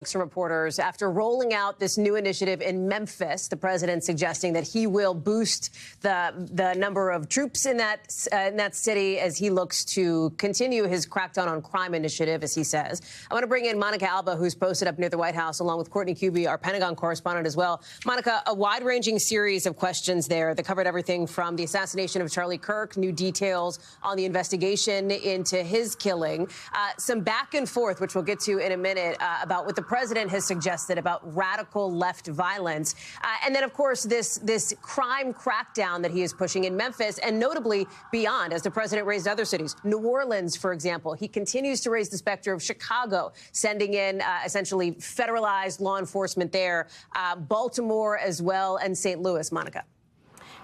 Some reporters after rolling out this new initiative in Memphis, the president suggesting that he will boost the number of troops in that city as he looks to continue his crackdown on crime initiative, as he says. I want to bring in Monica Alba, who's posted up near the White House, along with Courtney Cuby, our Pentagon correspondent as well. Monica, a wide-ranging series of questions there that covered everything from the assassination of Charlie Kirk, new details on the investigation into his killing, some back and forth, which we'll get to in a minute, about what the president has suggested about radical left violence. And then, of course, this crime crackdown that he is pushing in Memphis and notably beyond, as the president raised other cities. New Orleans, for example, he continues to raise the specter of Chicago, sending in essentially federalized law enforcement there, Baltimore as well, and St. Louis. Monica.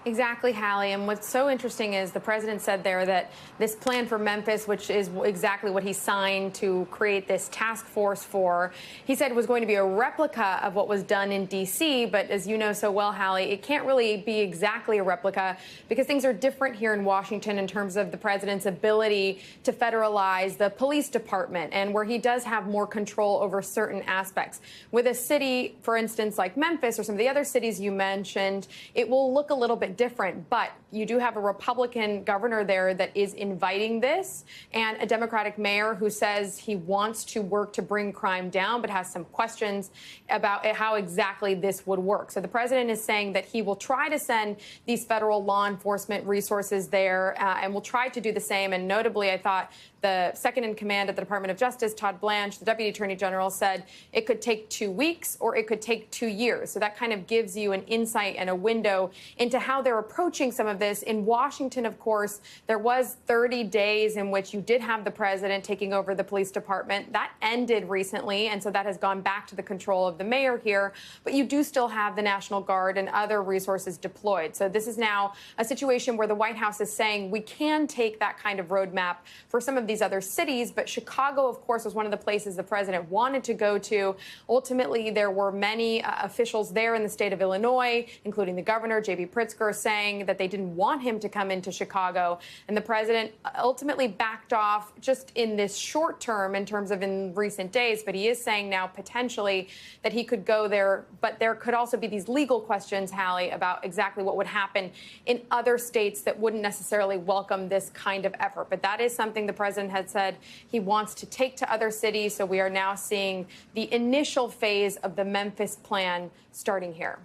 Exactly, Hallie. And what's so interesting is the president said there that this plan for Memphis, which is exactly what he signed to create this task force for, he said was going to be a replica of what was done in D.C. But as you know so well, Hallie, it can't really be exactly a replica because things are different here in Washington in terms of the president's ability to federalize the police department and where he does have more control over certain aspects. With a city, for instance, like Memphis or some of the other cities you mentioned, it will look a little bit different, but you do have a Republican governor there that is inviting this and a Democratic mayor who says he wants to work to bring crime down, but has some questions about how exactly this would work. So the president is saying that he will try to send these federal law enforcement resources there and will try to do the same. And notably, I thought the second in command at the Department of Justice, Todd Blanche, the Deputy Attorney General, said it could take 2 weeks or it could take 2 years. So that kind of gives you an insight and a window into how they're approaching some of this. In Washington, of course, there was 30 days in which you did have the president taking over the police department. That ended recently, and so that has gone back to the control of the mayor here. But you do still have the National Guard and other resources deployed. So this is now a situation where the White House is saying we can take that kind of roadmap for some of these other cities. But Chicago, of course, was one of the places the president wanted to go to. Ultimately, there were many officials there in the state of Illinois, including the governor, J.B. Pritzker, saying that they didn't want him to come into Chicago. And the president ultimately backed off just in this short term in terms of in recent days. But he is saying now potentially that he could go there. But there could also be these legal questions, Hallie, about exactly what would happen in other states that wouldn't necessarily welcome this kind of effort. But that is something the president had said he wants to take to other cities. So we are now seeing the initial phase of the Memphis plan starting here.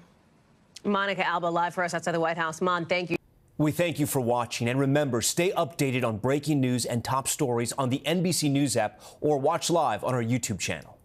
Monica Alba, live for us outside the White House. Mon, thank you. We thank you for watching. And remember, stay updated on breaking news and top stories on the NBC News app or watch live on our YouTube channel.